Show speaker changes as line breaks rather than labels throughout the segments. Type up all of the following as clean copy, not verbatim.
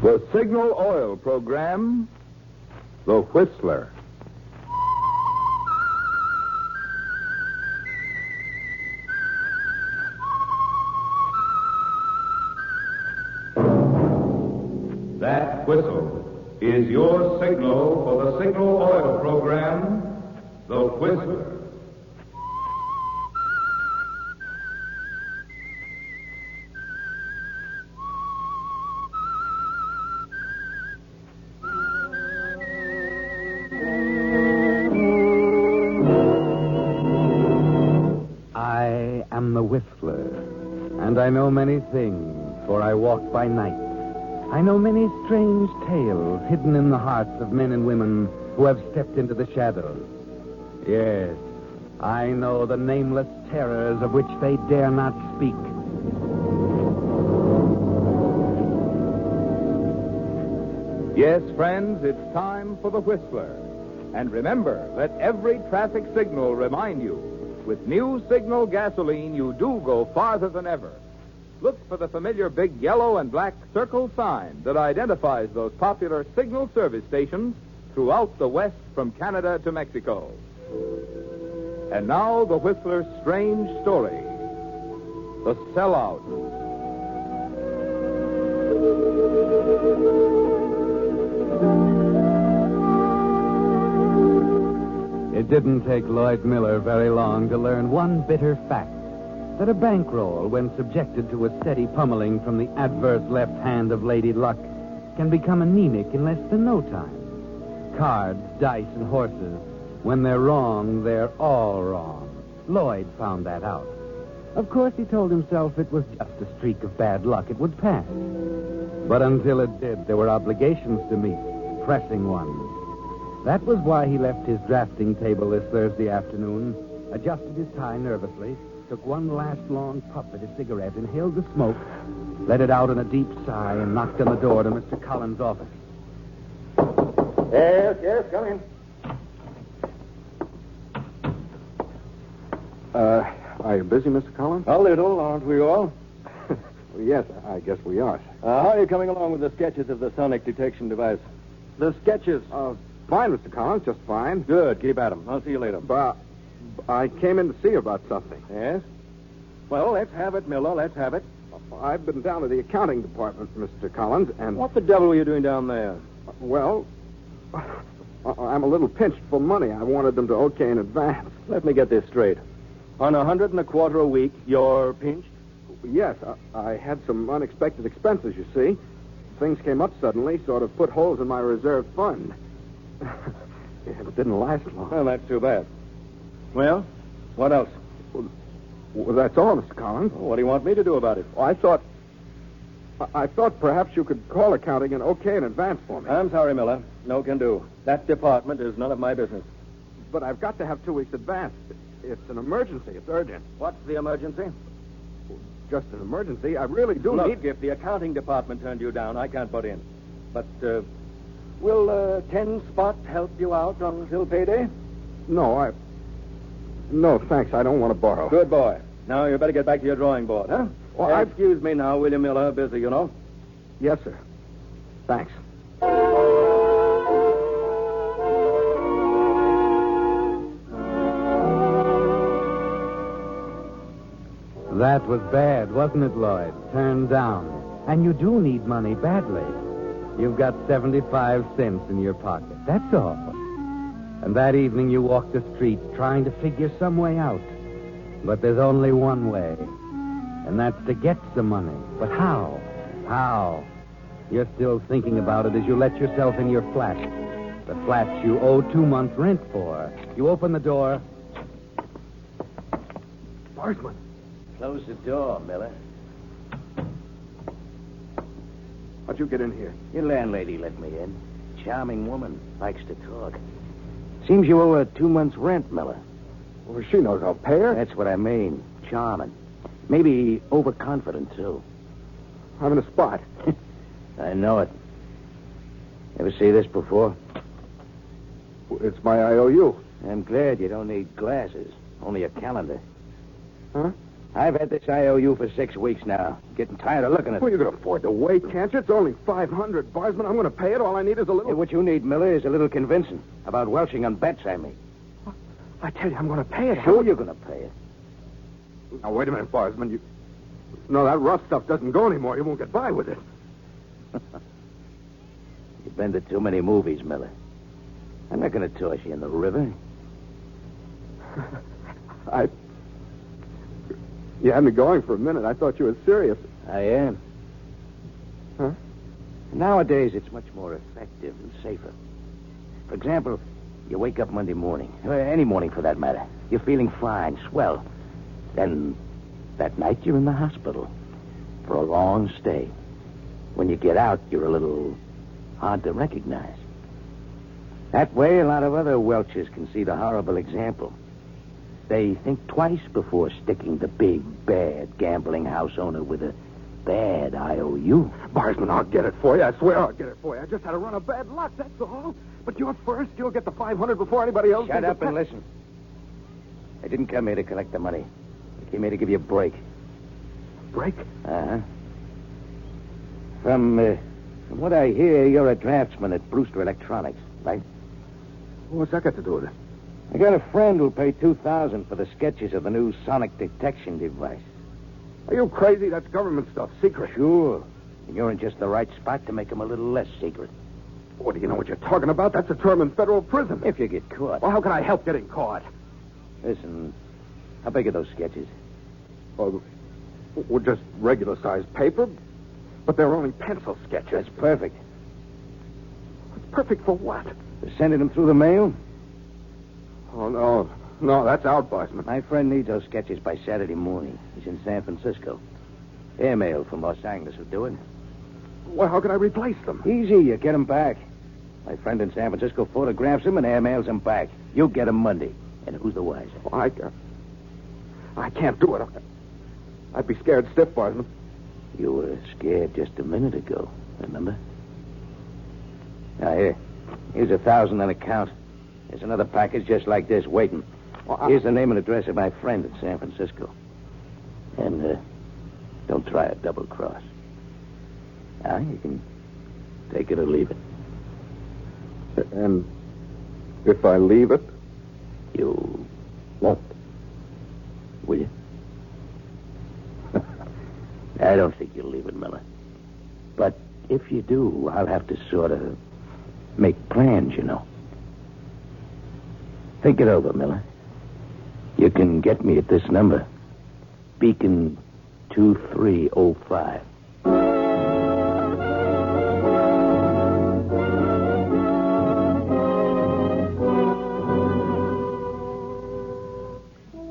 The Signal Oil program, The Whistler. That whistle is your signal for the Signal Oil program, The Whistler.
I am the Whistler, and I know many things, for I walk by night. I know many strange tales hidden in the hearts of men and women who have stepped into the shadows. Yes, I know the nameless terrors of which they dare not speak.
Yes, friends, it's time for The Whistler. And remember, let every traffic signal remind you, with new Signal gasoline, you do go farther than ever. Look for the familiar big yellow and black circle sign that identifies those popular Signal service stations throughout the West from Canada to Mexico. And now, the Whistler's strange story, The Sellout.
It didn't take Lloyd Miller very long to learn one bitter fact, that a bankroll, when subjected to a steady pummeling from the adverse left hand of Lady Luck, can become anemic in less than no time. Cards, dice, and horses, when they're wrong, they're all wrong. Lloyd found that out. Of course, he told himself it was just a streak of bad luck. It would pass. But until it did, there were obligations to meet, pressing ones. That was why he left his drafting table this Thursday afternoon, adjusted his tie nervously, took one last long puff at his cigarette, inhaled the smoke, let it out in a deep sigh, and knocked on the door to Mr. Collins' office.
Yes, come in.
Are you busy, Mr. Collins?
A little, aren't we all?
Well, yes, I guess we are.
How are you coming along with the sketches of the sonic detection device? The sketches?
Fine, Mr. Collins, just fine.
Good, keep at them. I'll see you later.
But I came in to see you about something.
Yes? Well, let's have it, Miller, let's have it.
I've been down to the accounting department, Mr. Collins, and...
What the devil were you doing down there?
Well, I'm a little pinched for money. I wanted them to okay in advance.
Let me get this straight. On $125 a week, you're pinched?
Yes, I had some unexpected expenses, you see. Things came up suddenly, sort of put holes in my reserve fund. It didn't last long.
Well, that's too bad. Well, what else?
Well, that's all, Mr. Collins.
What do you want me to do about it?
Well, I thought perhaps you could call accounting and okay in advance for me.
I'm sorry, Miller. No can do. That department is none of my business.
But I've got to have 2 weeks advance. It's an emergency. It's urgent.
What's the emergency?
Just an emergency. I really do
Look,
need...
if the accounting department turned you down, I can't butt in. But, will 10 Spot help you out until payday?
No, No, thanks. I don't want to borrow.
Good boy. Now you better get back to your drawing board, huh?
Well,
excuse me now, William Miller. Busy, you know.
Yes, sir. Thanks.
That was bad, wasn't it, Lloyd? Turned down. And you do need money badly. You've got 75 cents in your pocket. That's all. And that evening you walked the streets trying to figure some way out. But there's only one way. And that's to get some money. But how? How? You're still thinking about it as you let yourself in your flat. The flat you owe 2 months' rent for. You open the door.
Barsman.
Close the door, Miller.
How'd you get in here?
Your landlady let me in. Charming woman. Likes to talk. Seems you owe her 2 months' rent, Miller.
Well, she knows I'll pay her.
That's what I mean. Charming. Maybe overconfident, too.
I'm in a spot.
I know it. Ever see this before?
It's my IOU.
I'm glad you don't need glasses. Only a calendar.
Huh?
I've had this IOU for 6 weeks now. Getting tired of looking at
Well,
it.
you can afford to wait, can't you? It's only $500, Barsman. I'm going to pay it. All I need is a little...
Hey, what you need, Miller, is a little convincing about welching on bets I make.
I tell you, I'm going to pay it.
Sure you're going to pay it.
Now, wait a minute, Barsman. You... No, that rough stuff doesn't go anymore. You won't get by with it.
You've been to too many movies, Miller. I'm not going to toss you in the river.
You had me going for a minute. I thought you were serious.
I am.
Huh?
Nowadays, it's much more effective and safer. For example, you wake up Monday morning, or any morning for that matter. You're feeling fine, swell. Then, that night, you're in the hospital for a long stay. When you get out, you're a little hard to recognize. That way, a lot of other Welchers can see the horrible example. They think twice before sticking the big, bad gambling house owner with a bad IOU.
Barsman, I'll get it for you. I swear I'll get it for you. I just had a run of bad luck, that's all. But you're first. You'll get the $500 before anybody else.
Shut up and listen. I didn't come here to collect the money. I came here to give you a break.
Break?
Uh-huh. From what I hear, you're a draftsman at Brewster Electronics, right?
What's that got to do with it?
I got a friend who'll pay $2,000 for the sketches of the new sonic detection device.
Are you crazy? That's government stuff. Secret.
Sure. And you're in just the right spot to make them a little less secret.
What, do you know what you're talking about? That's a term in federal prison.
If you get caught.
Well, how can I help getting caught?
Listen, how big are those sketches?
Well, just regular-sized paper, but they're only pencil sketches.
That's perfect.
It's perfect for what?
For sending them through the mail?
Oh, no. No, that's out, Barsman.
My friend needs those sketches by Saturday morning. He's in San Francisco. Airmail from Los Angeles will do it.
Well, how can I replace them?
Easy, you get them back. My friend in San Francisco photographs them and airmails them back. You get them Monday. And who's the wiser?
Oh, I can't do it. I'd be scared stiff, Barsman.
You were scared just a minute ago, remember? Now, here's $1,000 on account. There's another package just like this waiting. Well, here's the name and address of my friend in San Francisco. And don't try a double cross. Now, you can take it or leave it.
And if I leave it?
You won't. Will you? I don't think you'll leave it, Miller. But if you do, I'll have to sort of make plans, you know. Think it over, Miller. You can get me at this number. Beacon 2305.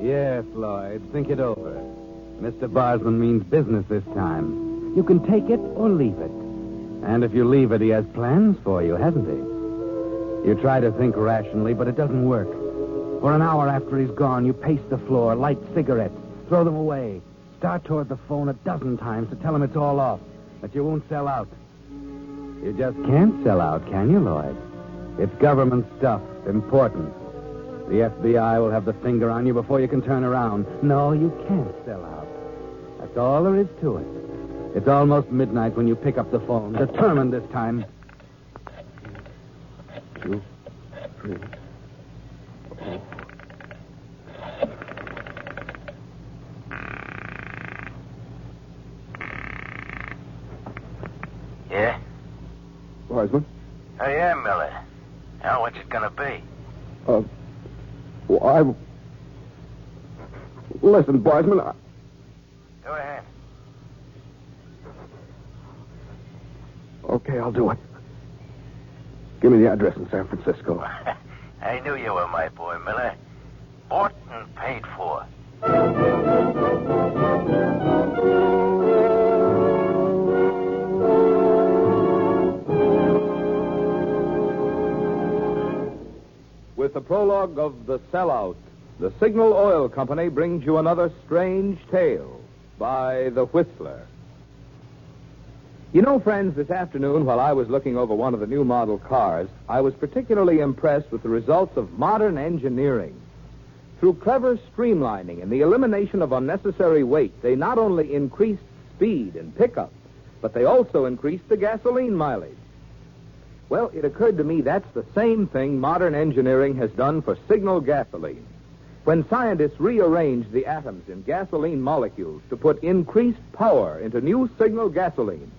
Yes, Lloyd, think it over. Mr. Barsman means business this time. You can take it or leave it. And if you leave it, he has plans for you, hasn't he? You try to think rationally, but it doesn't work. For an hour after he's gone, you pace the floor, light cigarettes, throw them away, start toward the phone 12 times to tell him it's all off, that you won't sell out. You just can't sell out, can you, Lloyd? It's government stuff, important. The FBI will have the finger on you before you can turn around. No, you can't sell out. That's all there is to it. It's almost midnight when you pick up the phone, determined this time.
2, 3.
Yeah?
Barsman?
I am, Miller. Now, what's it gonna be?
Well, Listen, Barsman,
Go ahead.
Okay, I'll do it. Give me the address in San Francisco.
I knew you were my boy, Miller. Bought and paid for.
With the prologue of The Sellout, the Signal Oil Company brings you another strange tale by The Whistler. You know, friends, this afternoon while I was looking over one of the new model cars, I was particularly impressed with the results of modern engineering. Through clever streamlining and the elimination of unnecessary weight, they not only increased speed and pickup, but they also increased the gasoline mileage. Well, it occurred to me that's the same thing modern engineering has done for signal gasoline. When scientists rearranged the atoms in gasoline molecules to put increased power into new signal gasoline,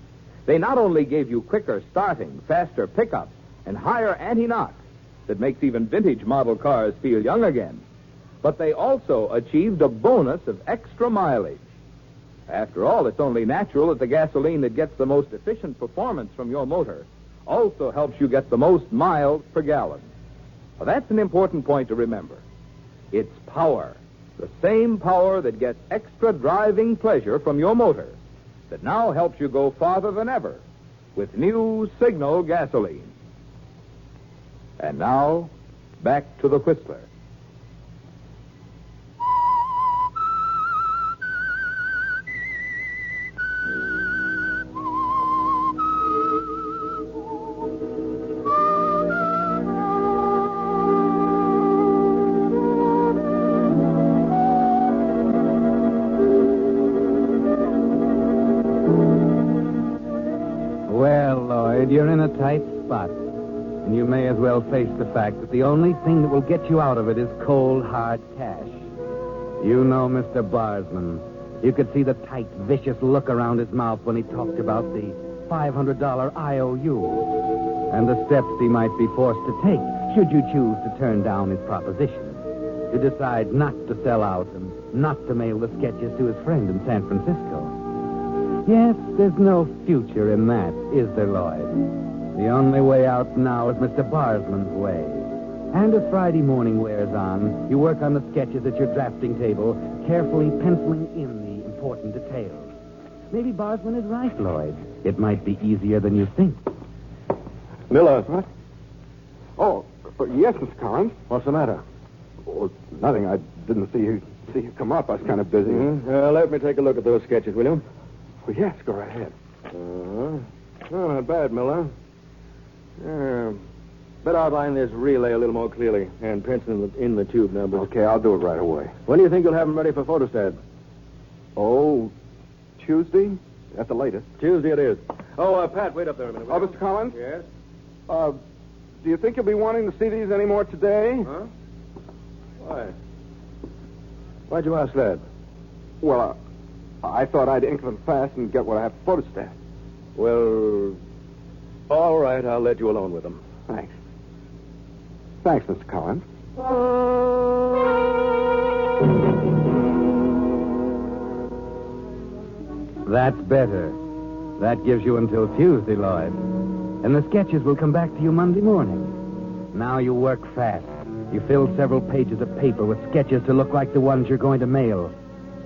they not only gave you quicker starting, faster pickup, and higher anti-knock that makes even vintage model cars feel young again, but they also achieved a bonus of extra mileage. After all, it's only natural that the gasoline that gets the most efficient performance from your motor also helps you get the most miles per gallon. Well, that's an important point to remember. It's power, the same power that gets extra driving pleasure from your motor, that now helps you go farther than ever with new signal gasoline. And now, back to the Whistler.
Well, Lloyd, you're in a tight spot. And you may as well face the fact that the only thing that will get you out of it is cold, hard cash. You know Mr. Barsman. You could see the tight, vicious look around his mouth when he talked about the $500 IOU and the steps he might be forced to take should you choose to turn down his proposition, to decide not to sell out and not to mail the sketches to his friend in San Francisco. Yes, there's no future in that, is there, Lloyd? The only way out now is Mr. Barsman's way. And as Friday morning wears on, you work on the sketches at your drafting table, carefully penciling in the important details. Maybe Barsman is right, Lloyd. It might be easier than you think.
Miller.
What? Oh, yes, Mr. Collins.
What's the matter?
Oh, nothing. I didn't see you come up. I was kind of busy.
Let me take a look at those sketches, will you?
Oh, yes, go right ahead.
Oh, not bad, Miller. Better outline this relay a little more clearly and pencil in the tube numbers.
Okay, I'll do it right away.
When do you think you'll have them ready for photostat?
Oh, Tuesday at the latest.
Tuesday it is. Oh, Pat, wait up there a minute.
Oh, Mr. Collins?
Yes?
Do you think you'll be wanting to see these any more today?
Huh? Why? Why'd you ask that?
Well, I thought I'd ink them fast and get what I have for photostat.
Well, all right, I'll let you alone with them.
Thanks. Thanks, Mr. Collins.
That's better. That gives you until Tuesday, Lloyd. And the sketches will come back to you Monday morning. Now you work fast. You fill several pages of paper with sketches to look like the ones you're going to mail.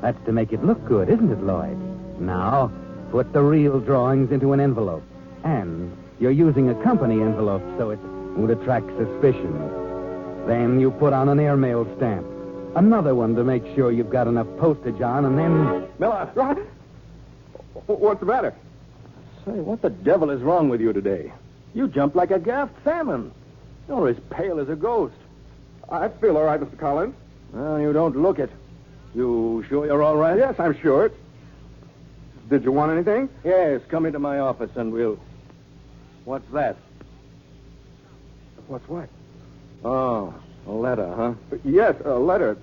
That's to make it look good, isn't it, Lloyd? Now, put the real drawings into an envelope. And you're using a company envelope, so it would attract suspicion. Then you put on an airmail stamp. Another one to make sure you've got enough postage on, and then...
Miller!
What's the matter?
Say, what the devil is wrong with you today? You jump like a gaffed salmon. You're as pale as a ghost.
I feel all right, Mr. Collins.
Well, you don't look it. You sure you're all right?
Yes, I'm sure. Did you want anything?
Yes, come into my office and we'll... What's that?
What's what?
Oh, a letter, huh?
Yes, a letter.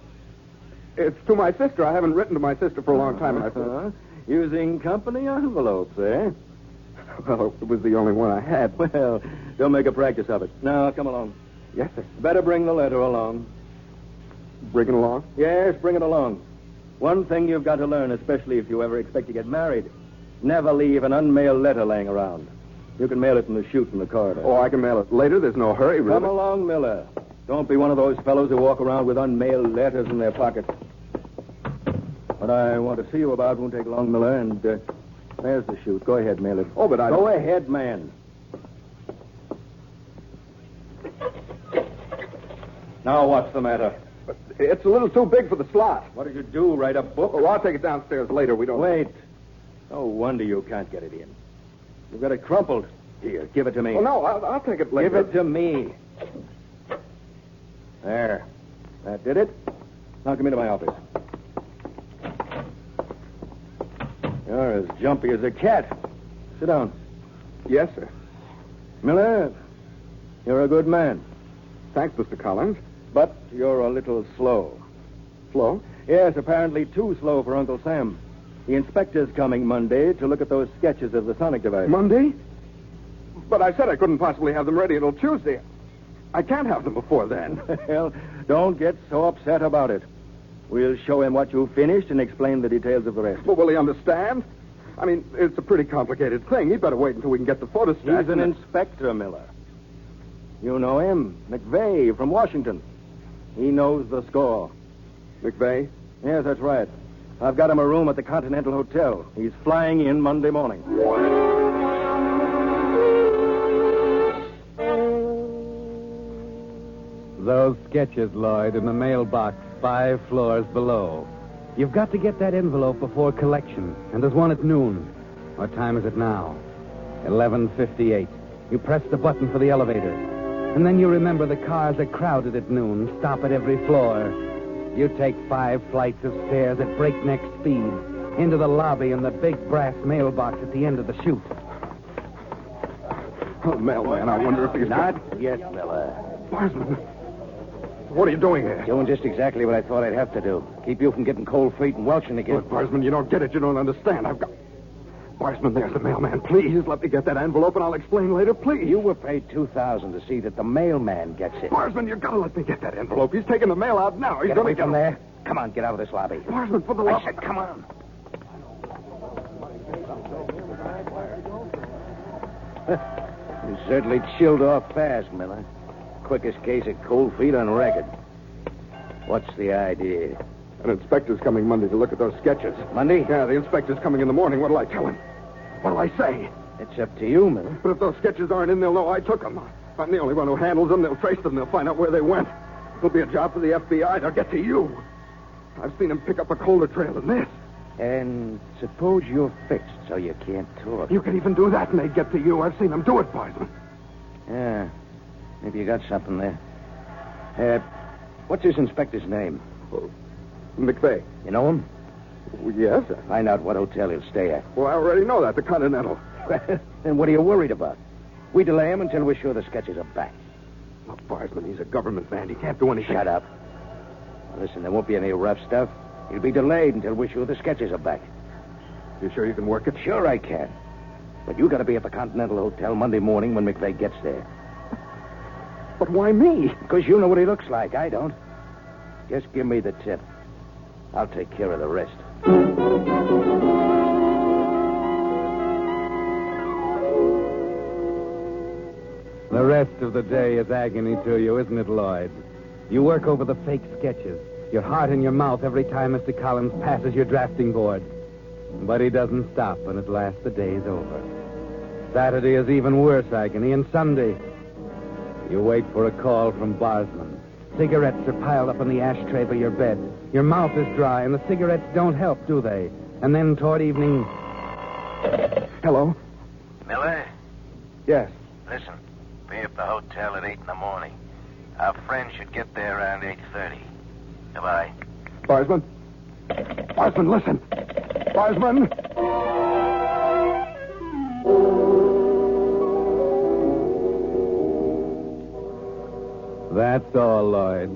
It's to my sister. I haven't written to my sister for a long time, and I thought...
Using company envelopes, eh?
Well, it was the only one I had.
Well, don't make a practice of it. Now, come along.
Yes, sir.
Better bring the letter along.
Bring it along?
Yes, bring it along. One thing you've got to learn, especially if you ever expect to get married. Never leave an unmailed letter laying around. You can mail it from the chute in the corridor.
Oh, I can mail it later. There's no hurry, really.
Come along, Miller. Don't be one of those fellows who walk around with unmailed letters in their pockets. What I want to see you about won't take long, Miller, and there's the chute. Go ahead, mail it.
Oh, but I...
Go ahead, man. Now, what's the matter?
It's a little too big for the slot.
What did you do, write a book?
Oh, I'll take it downstairs later. We don't...
Wait. No wonder you can't get it in. You've got it crumpled. Here, give it to me.
Oh, no, I'll take it later.
Give it to me. There. That did it. Now come into my office. You're as jumpy as a cat. Sit down.
Yes, sir.
Miller, you're a good man.
Thanks, Mr. Collins.
But you're a little slow.
Flo?
Yes, apparently too slow for Uncle Sam. The inspector's coming Monday to look at those sketches of the sonic device.
Monday? But I said I couldn't possibly have them ready until Tuesday. I can't have them before then.
Well, don't get so upset about it. We'll show him what you finished and explain the details of the rest.
Well, will he understand? I mean, it's a pretty complicated thing. He'd better wait until we can get the photostat.
He's an inspector, Miller. You know him, McVeigh from Washington. He knows the score.
McVeigh?
Yes, that's right. I've got him a room at the Continental Hotel. He's flying in Monday morning.
Those sketches, Lloyd, in the mailbox 5 floors below. You've got to get that envelope before collection, and there's one at noon. What time is it now? 11:58. You press the button for the elevator, and then you remember the cars are crowded at noon, stop at every floor. You take 5 flights of stairs at breakneck speed into the lobby and the big brass mailbox at the end of the chute.
Oh, mailman, I wonder if he's...
Not yet, Miller.
Barsman, what are you doing here?
Doing just exactly what I thought I'd have to do. Keep you from getting cold feet and welching again.
Look, Barsman, you don't get it. You don't understand. I've got... Barsman, there's the mailman. Please, let me get that envelope and I'll explain later, please.
You were paid $2,000 to see that the mailman gets it.
Barsman, you've got to let me get that envelope. He's taking the mail out now. He's
Get
going
away
to
from there. Come on, get out of this lobby.
Barsman, for the love...
I said, come on. You certainly chilled off fast, Miller. Quickest case of cold feet on record. What's the idea?
An inspector's coming Monday to look at those sketches.
Monday?
Yeah, the inspector's coming in the morning. What'll I tell him? What'll I say?
It's up to you, Miller.
But if those sketches aren't in, they'll know I took them. I'm the only one who handles them. They'll trace them. They'll find out where they went. It'll be a job for the FBI. They'll get to you. I've seen them pick up a colder trail than this.
And suppose you're fixed so you can't talk.
You can even do that and they'd get to you. I've seen them do it, Barsman.
Yeah. Maybe you got something there. What's this inspector's name?
Oh, McVeigh.
You know him?
Well, yes.
Find out what hotel he'll stay at.
Well, I already know that. The Continental.
Then what are you worried about? We delay him until we're sure the sketches are back.
Look, Barsman, he's a government man. He can't do anything.
Shut up. Now, listen, there won't be any rough stuff. He'll be delayed until we're sure the sketches are back.
You sure you can work it?
Sure I can. But you got to be at the Continental Hotel Monday morning when McVeigh gets there.
But why me?
Because you know what he looks like. I don't. Just give me the tip. I'll take care of the rest.
The rest of the day is agony to you, isn't it, Lloyd? You work over the fake sketches, your heart in your mouth every time Mr. Collins passes your drafting board. But he doesn't stop, and at last the day's over. Saturday is even worse agony, and Sunday... You wait for a call from Barsman. Cigarettes are piled up on the ashtray by your bed. Your mouth is dry, and the cigarettes don't help, do they? And then toward evening...
Hello?
Miller,
Yes.
listen. Be at the hotel at 8 in the morning. Our friend should get there around 8:30. Goodbye.
Barsman? Barsman, listen. Barsman!
That's all, Lloyd.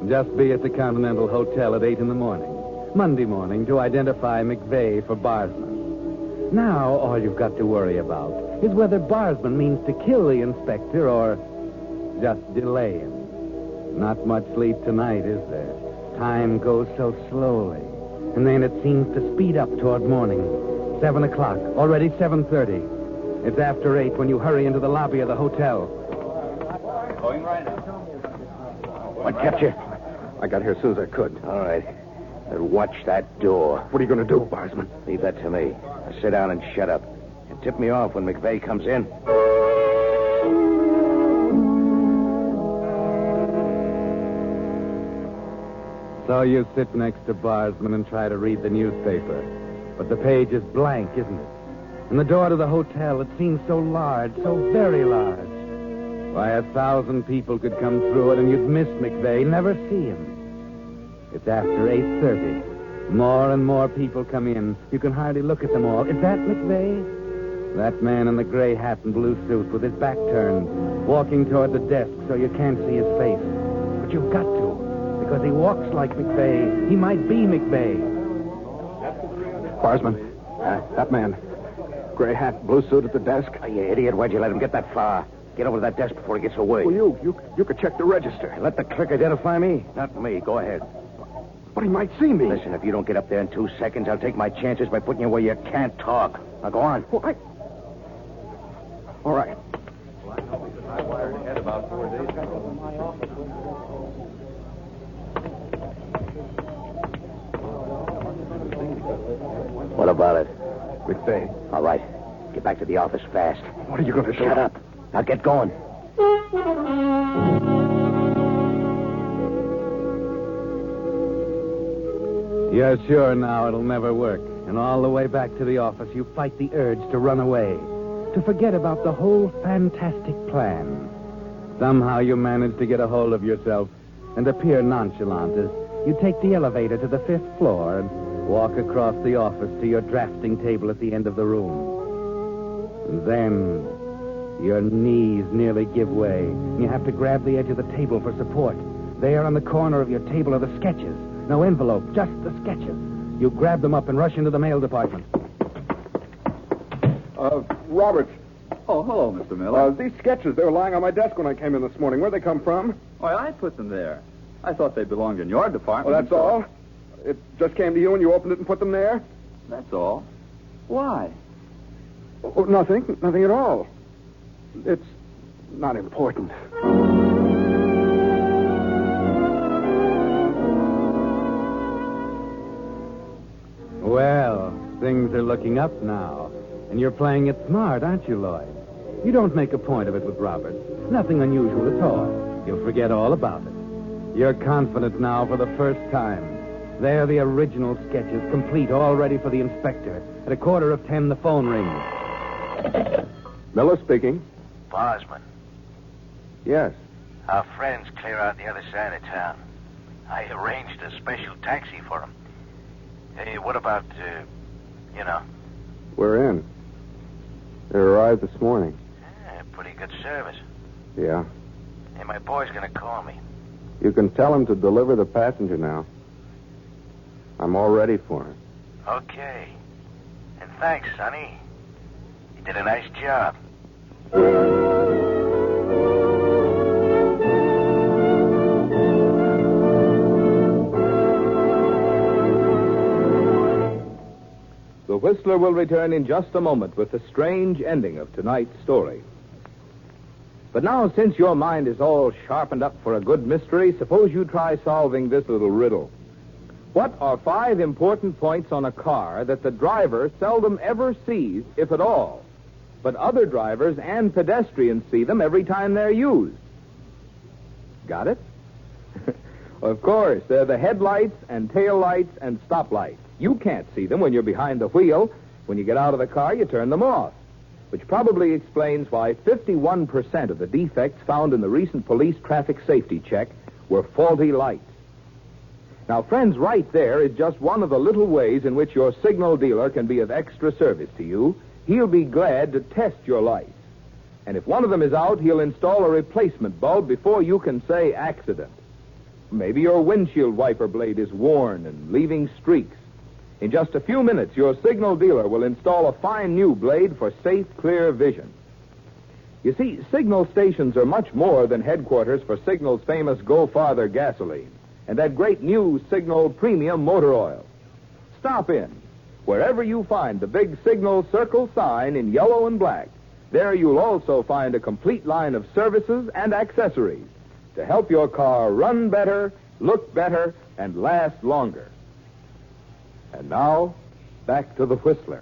Just be at the Continental Hotel at 8 in the morning. Monday morning to identify McVeigh for Barsman. Now, all you've got to worry about is whether Barsman means to kill the inspector or just delay him. Not much sleep tonight, is there? Time goes so slowly. And then it seems to speed up toward morning. 7 o'clock, already 7:30. It's after 8 when you hurry into the lobby of the hotel.
Going right now.
What kept you?
I got here as soon as I could.
All right. Now watch that door.
What are you going to do, Barsman?
Leave that to me. Now sit down and shut up. And tip me off when McVeigh comes in.
So you sit next to Barsman and try to read the newspaper. But the page is blank, isn't it? And the door to the hotel, it seems so large, so very large. Why, 1,000 people could come through it and you'd miss McVeigh, never see him. It's after 8:30. More and more people come in. You can hardly look at them all. Is that McVeigh? That man in the gray hat and blue suit with his back turned, walking toward the desk so you can't see his face. But you've got to, because he walks like McVeigh. He might be McVeigh.
Barsman, that man. Gray hat, blue suit at the desk.
Oh, you idiot. Why'd you let him get that far? Get over to that desk before he gets away.
Well, you could check the register.
Let the clerk identify me? Not me. Go ahead.
But he might see me.
Listen, if you don't get up there in 2 seconds, I'll take my chances by putting you where you can't talk. Now, go on.
Well, All right.
I wired ahead about 4 days ago.
What about it?
McVeigh.
All right. Get back to the office fast.
What are you going to do?
Shut up. Now, get going.
You're sure now it'll never work. And all the way back to the office, you fight the urge to run away, to forget about the whole fantastic plan. Somehow you manage to get a hold of yourself and appear nonchalant as you take the elevator to the 5th floor and walk across the office to your drafting table at the end of the room. And then your knees nearly give way. You have to grab the edge of the table for support. There on the corner of your table are the sketches. No envelope, just the sketches. You grab them up and rush into the mail department.
Roberts.
Oh, hello, Mr. Miller.
These sketches, they were lying on my desk when I came in this morning. Where'd they come from?
Why, I put them there. I thought they belonged in your department.
Well, that's all? It just came to you and you opened it and put them there?
That's all. Why?
Oh, nothing. Nothing at all. It's not important.
Well, things are looking up now. And you're playing it smart, aren't you, Lloyd? You don't make a point of it with Robert. Nothing unusual at all. You'll forget all about it. You're confident now for the first time. There the original sketches, complete, all ready for the inspector. At 9:45, the phone rings.
Miller speaking.
Bosman,
Yes.
our friend's clear out the other side of town. I arranged a special taxi for him. Hey, what about,
We're in. They arrived this morning.
pretty good service.
Yeah.
Hey, my boy's gonna call me.
You can tell him to deliver the passenger now. I'm all ready for him.
Okay. And thanks, Sonny. You did a nice job.
The Whistler will return in just a moment with the strange ending of tonight's story. But now, since your mind is all sharpened up for a good mystery, suppose you try solving this little riddle. What are 5 important points on a car that the driver seldom ever sees, if at all, but other drivers and pedestrians see them every time they're used? Got it? Of course, they're the headlights and taillights and stoplights. You can't see them when you're behind the wheel. When you get out of the car, you turn them off, which probably explains why 51% of the defects found in the recent police traffic safety check were faulty lights. Now, friends, right there is just one of the little ways in which your signal dealer can be of extra service to you. He'll be glad to test your lights. And if one of them is out, he'll install a replacement bulb before you can say accident. Maybe your windshield wiper blade is worn and leaving streaks. In just a few minutes, your signal dealer will install a fine new blade for safe, clear vision. You see, signal stations are much more than headquarters for Signal's famous Go Farther gasoline and that great new Signal Premium motor oil. Stop in. Wherever you find the big Signal Circle sign in yellow and black, there you'll also find a complete line of services and accessories to help your car run better, look better, and last longer. And now, back to the Whistler.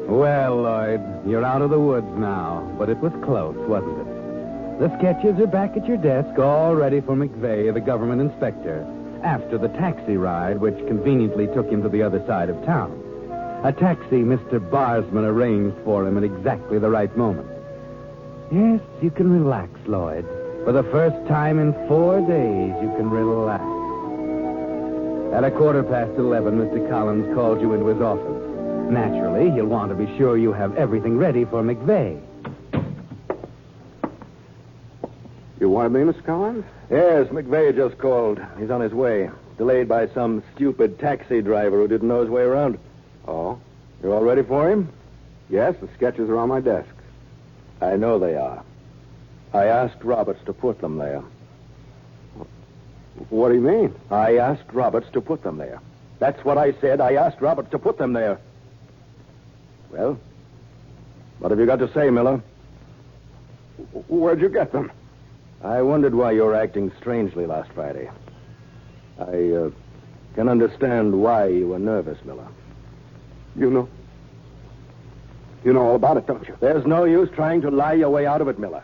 Well, Lloyd, you're out of the woods now, but it was close, wasn't it? The sketches are back at your desk, all ready for McVeigh, the government inspector, after the taxi ride which conveniently took him to the other side of town. A taxi Mr. Barsman arranged for him at exactly the right moment. Yes, you can relax, Lloyd. For the first time in 4 days, you can relax. At 11:15, Mr. Collins called you into his office. Naturally, he'll want to be sure you have everything ready for McVeigh.
You wanted me, Mr. Collins?
Yes, McVeigh just called. He's on his way. Delayed by some stupid taxi driver who didn't know his way around.
Oh?
You all ready for him?
Yes, the sketches are on my desk.
I know they are. I asked Roberts to put them there.
What do you mean?
I asked Roberts to put them there. That's what I said. I asked Roberts to put them there. Well, what have you got to say, Miller?
Where'd you get them?
I wondered why you were acting strangely last Friday. I can understand why you were nervous, Miller.
You know all about it, don't you?
There's no use trying to lie your way out of it, Miller.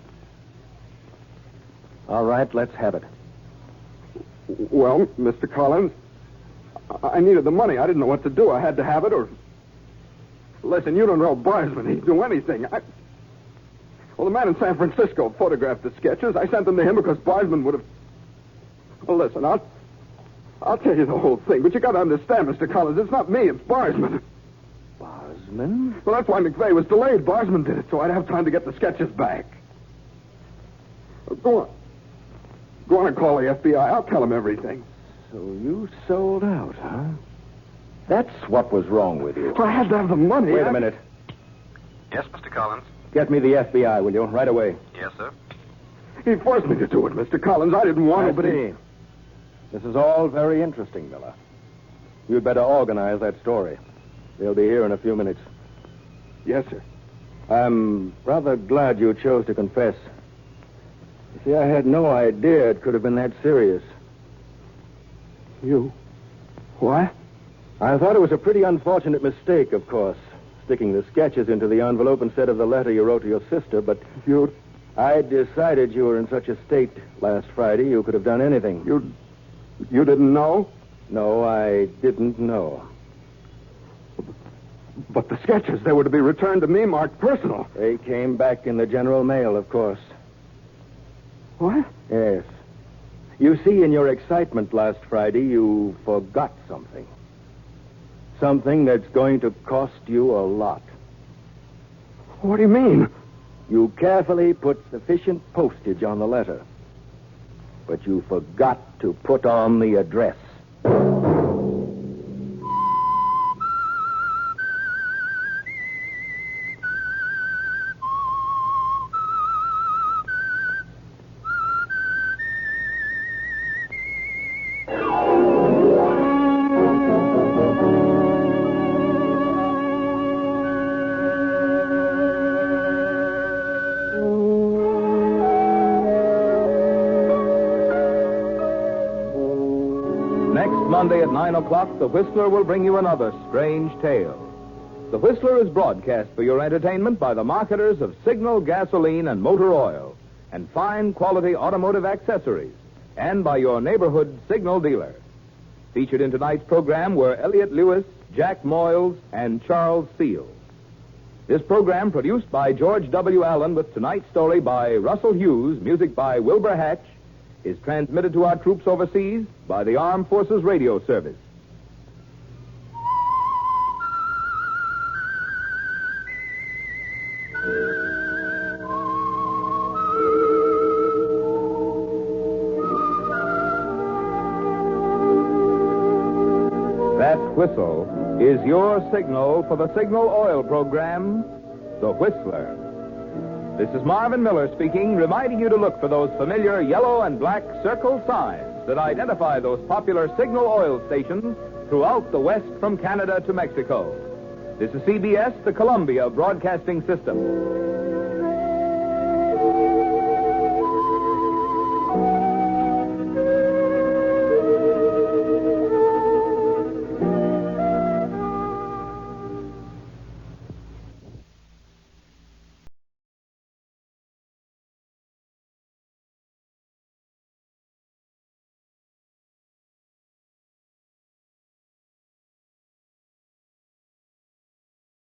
All right, let's have it.
Well, Mr. Collins, I needed the money. I didn't know what to do. I had to have it or... Listen, you don't know Barsman. He'd do anything. Well, the man in San Francisco photographed the sketches. I sent them to him because Barsman would have... Well, listen, I'll tell you the whole thing, but you got to understand, Mr. Collins, it's not me, it's Barsman.
Barsman?
Well, that's why McVeigh was delayed. Barsman did it, so I'd have time to get the sketches back. Go on. Go on and call the FBI. I'll tell them everything.
So you sold out, huh? That's what was wrong with you.
Well, I had to have the money.
Wait a minute.
Yes, Mr. Collins.
Get me the FBI, will you? Right away.
Yes, sir.
He forced me to do it, Mr. Collins. I didn't want to, but he...
This is all very interesting, Miller. You'd better organize that story. They'll be here in a few minutes.
Yes, sir.
I'm rather glad you chose to confess. You see, I had no idea it could have been that serious.
You? What?
I thought it was a pretty unfortunate mistake, of course, sticking the sketches into the envelope instead of the letter you wrote to your sister, but... I decided you were in such a state last Friday you could have done anything.
You didn't know?
No, I didn't know.
But the sketches, they were to be returned to me marked personal.
They came back in the general mail, of course.
What?
Yes. You see, in your excitement last Friday, you forgot something. Something that's going to cost you a lot.
What do you mean?
You carefully put sufficient postage on the letter. But you forgot to put on the address.
Monday at 9 o'clock, The Whistler will bring you another strange tale. The Whistler is broadcast for your entertainment by the marketers of Signal gasoline and motor oil and fine quality automotive accessories, and by your neighborhood Signal dealer. Featured in tonight's program were Elliott Lewis, Jack Moyles, and Charles Seal. This program, produced by George W. Allen with tonight's story by Russell Hughes, music by Wilbur Hatch, is transmitted to our troops overseas by the Armed Forces Radio Service. That whistle is your signal for the Signal Oil program, The Whistler. This is Marvin Miller speaking, reminding you to look for those familiar yellow and black circle signs that identify those popular Signal oil stations throughout the West from Canada to Mexico. This is CBS, the Columbia Broadcasting System.